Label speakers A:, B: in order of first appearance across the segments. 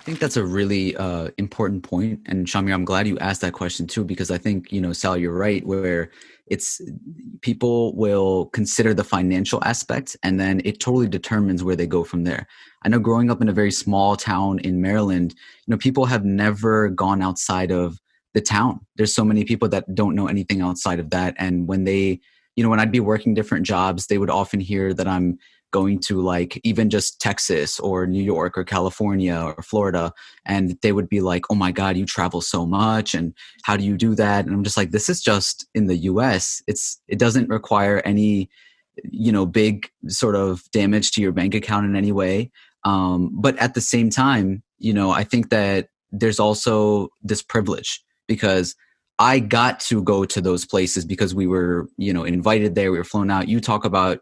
A: I think that's a really important point. And Shamir, I'm glad you asked that question too, because I think, Sal, you're right, where it's people will consider the financial aspect and then it totally determines where they go from there. I know growing up in a very small town in Maryland, people have never gone outside of the town. There's so many people that don't know anything outside of that. And when when I'd be working different jobs, they would often hear that I'm going to like even just Texas or New York or California or Florida. And they would be like, oh my God, you travel so much. And how do you do that? And I'm just like, this is just in the US. It doesn't require any, big sort of damage to your bank account in any way. But at the same time, I think that there's also this privilege because I got to go to those places because we were, invited there. We were flown out. You talk about,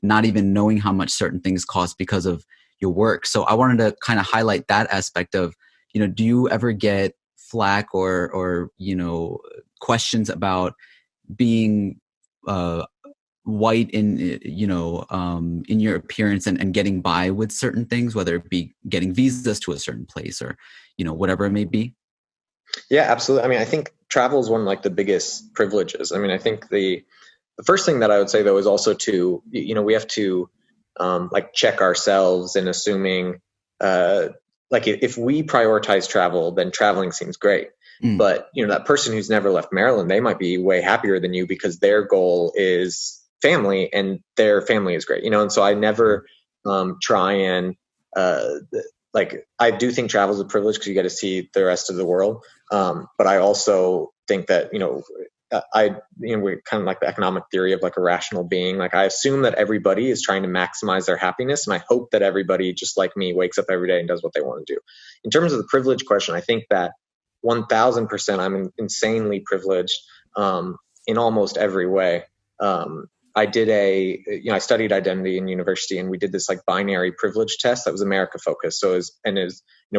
A: not even knowing how much certain things cost because of your work. So I wanted to kind of highlight that aspect of, do you ever get flack or questions about being white in your appearance and getting by with certain things, whether it be getting visas to a certain place or, whatever it may be?
B: Yeah, absolutely. I mean, I think travel is one of like the biggest privileges. I mean, I think the first thing that I would say though is also to, we have to like check ourselves in assuming like if we prioritize travel, then traveling seems great. But that person who's never left Maryland, they might be way happier than you because their goal is family and their family is great, and so I never try and like I do think travel is a privilege because you get to see the rest of the world. But I also think that, we're kind of like the economic theory of like a rational being. Like I assume that everybody is trying to maximize their happiness. And I hope that everybody, just like me, wakes up every day and does what they want to do. In terms of the privilege question, I think that 1000% I'm insanely privileged in almost every way. I did I studied identity in university and we did this like binary privilege test that was America focused. So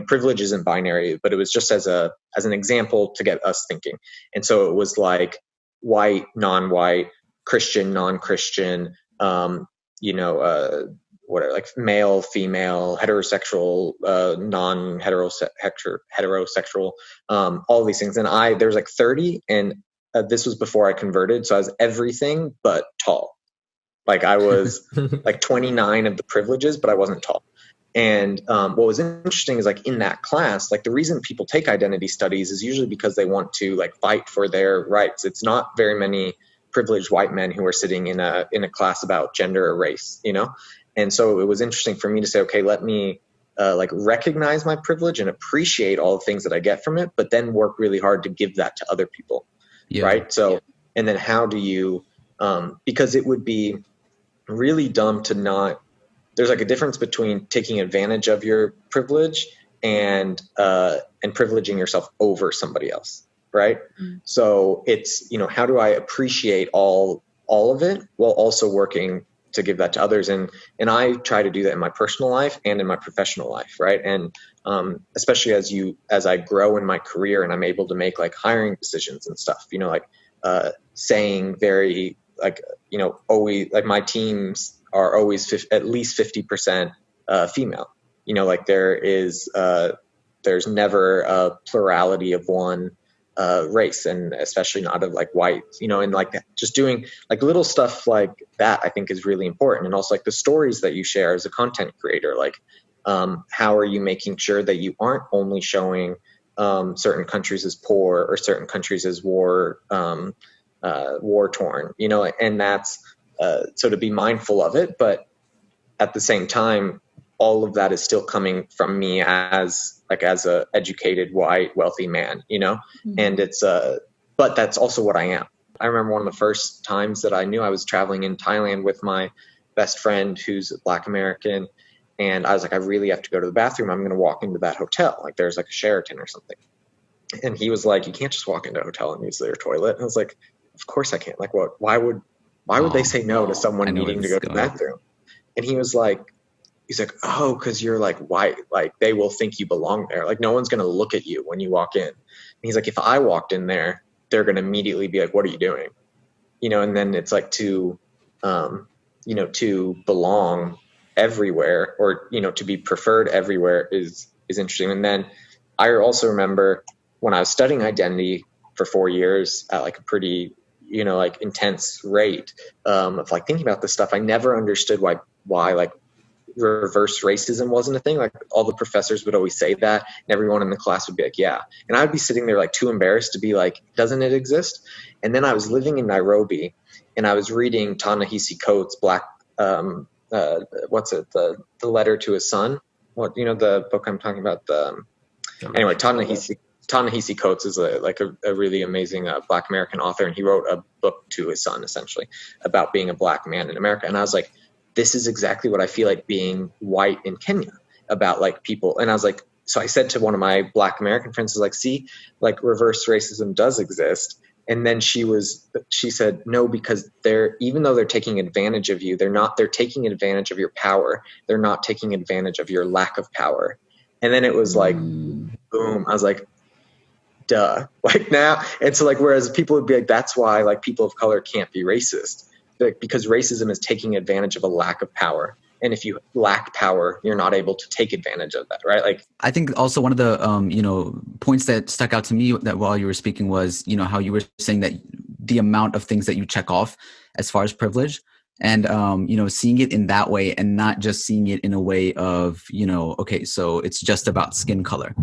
B: privilege isn't binary, but it was just as an example to get us thinking. And so it was like white, non-white, Christian, non-Christian, what are like male, female, heterosexual, heterosexual, all these things. And there was like 30 and this was before I converted. So I was everything but tall. Like I was like 29 of the privileges, but I wasn't tall. And what was interesting is like in that class, like the reason people take identity studies is usually because they want to like fight for their rights. It's not very many privileged white men who are sitting in a class about gender or race, And so it was interesting for me to say, okay, let me like recognize my privilege and appreciate all the things that I get from it, but then work really hard to give that to other people. Yeah. Right. So, and then how do you, because it would be really dumb to not, there's like a difference between taking advantage of your privilege and privileging yourself over somebody else. Right. Mm-hmm. So it's, how do I appreciate all of it while also working to give that to others? And I try to do that in my personal life and in my professional life. Right. And especially as I grow in my career and I'm able to make like hiring decisions and stuff, saying very like, always like my teams are always at least 50% female, like there's never a plurality of one race, and especially not of like white, and like just doing like little stuff like that I think is really important. And also like the stories that you share as a content creator, like how are you making sure that you aren't only showing certain countries as poor or certain countries as war torn, and that's so to be mindful of it, but at the same time all of that is still coming from me as a educated white wealthy man, mm-hmm. And it's but that's also what I am. I remember one of the first times that I knew I was traveling in Thailand with my best friend who's Black American, and I was like, I really have to go to the bathroom. I'm going to walk into that hotel. Like there's like a Sheraton or something. And he was like, you can't just walk into a hotel and use their toilet. And I was like, of course I can't. Like what? Why would they say no to someone needing to go to the bathroom? And he's like, oh, because you're like white, like they will think you belong there. Like no one's going to look at you when you walk in. And he's like, if I walked in there, they're going to immediately be like, what are you doing? And then it's like to belong everywhere or, to be preferred everywhere is is interesting. And then I also remember when I was studying identity for 4 years at like a pretty, like intense rate, of like thinking about this stuff, I never understood why like reverse racism wasn't a thing. Like all the professors would always say that, and everyone in the class would be like, yeah. And I'd be sitting there like too embarrassed to be like, doesn't it exist? And then I was living in Nairobi and I was reading Ta-Nehisi Coates' Black, what's it? The letter to his son. What, the book I'm talking about, anyway, Ta-Nehisi Coates is a really amazing Black American author. And he wrote a book to his son essentially about being a Black man in America. And I was like, this is exactly what I feel like being white in Kenya about, like people. And I was like, so I said to one of my Black American friends, like, see, like reverse racism does exist. And then she said, no, because even though they're taking advantage of you, they're taking advantage of your power. They're not taking advantage of your lack of power. And then it was like, boom. I was like, duh, like now. And so like, whereas people would be like, that's why like people of color can't be racist. Because racism is taking advantage of a lack of power. And if you lack power, you're not able to take advantage of that, right? Like,
A: I think also one of the, points that stuck out to me that while you were speaking was, how you were saying that the amount of things that you check off as far as privilege and, seeing it in that way and not just seeing it in a way of, okay, so it's just about skin color.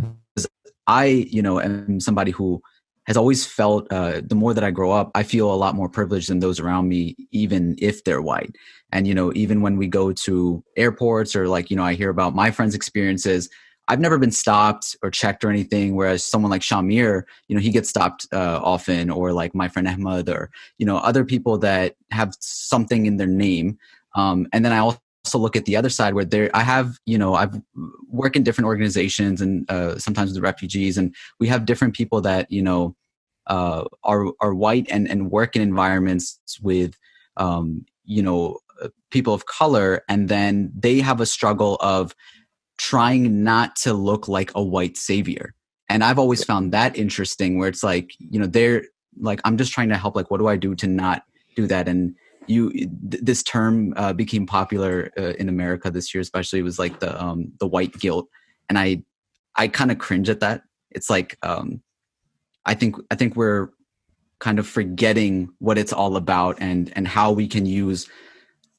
A: I, am somebody who has always felt, the more that I grow up, I feel a lot more privileged than those around me, even if they're white. And, even when we go to airports or like, I hear about my friends' experiences, I've never been stopped or checked or anything. Whereas someone like SHAH-AMEER, he gets stopped often, or like my friend Ahmed, or, other people that have something in their name. And then I also look at the other side where I've worked in different organizations and sometimes with refugees, and we have different people that are white and work in environments with people of color, and then they have a struggle of trying not to look like a white savior. And I've always found that interesting, where it's like, they're like, I'm just trying to help, like, what do I do to not do that? And this term became popular in America this year, especially. It was like the white guilt, and I kind of cringe at that. It's like I think we're kind of forgetting what it's all about and how we can use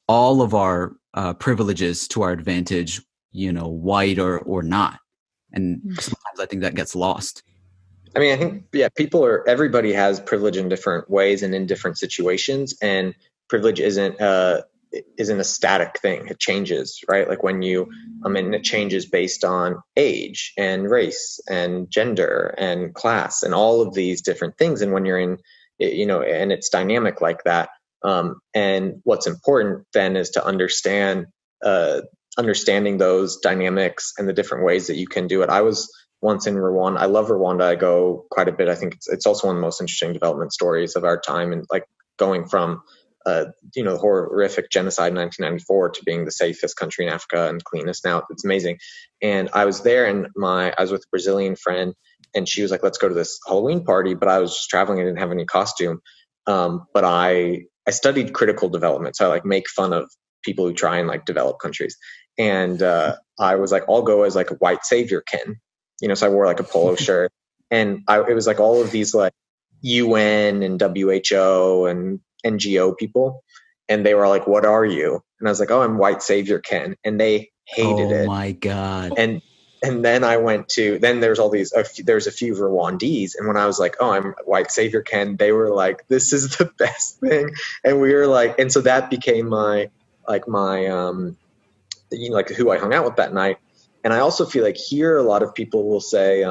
A: all of our privileges to our advantage, white or not. And sometimes I think that gets lost.
B: I mean, I think, yeah, everybody has privilege in different ways and in different situations, and privilege isn't a static thing. It changes, right? Like when it changes based on age and race and gender and class and all of these different things. And when you're in, and it's dynamic like that. And what's important then is to understanding those dynamics and the different ways that you can do it. I was once in Rwanda. I love Rwanda. I go quite a bit. I think it's also one of the most interesting development stories of our time, and like going from the horrific genocide in 1994 to being the safest country in Africa and cleanest now. It's amazing. And I was there, and I was with a Brazilian friend, and she was like, let's go to this Halloween party. But I was just traveling. I didn't have any costume. But I studied critical development. So I like make fun of people who try and like develop countries. And I was like, I'll go as like a white savior Ken. So I wore like a polo shirt, and it was like all of these like UN and WHO and NGO people, and they were like, what are you? And I was like, oh, I'm white savior Ken. And they hated it.
A: Oh my God.
B: And then I went to, then there's there's a few Rwandese. And when I was like, oh, I'm white savior Ken, they were like, this is the best thing. And we were like, and so that became my who I hung out with that night. And I also feel like here a lot of people will say,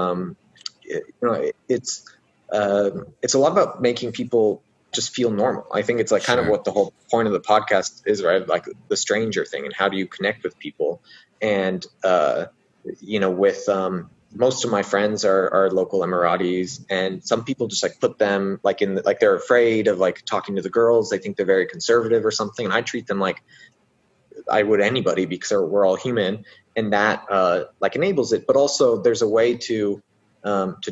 B: it's a lot about making people just feel normal. I think it's like kind of what the whole point of the podcast is, right? Like the stranger thing, and how do you connect with people? And with most of my friends are local Emiratis, and some people just like put them like in like they're afraid of like talking to the girls. They think they're very conservative or something, and I treat them like I would anybody, because we're all human, and that like enables it. But also there's a way to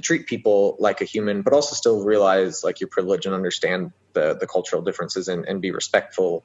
B: treat people like a human, but also still realize like your privilege and understand the cultural differences and be respectful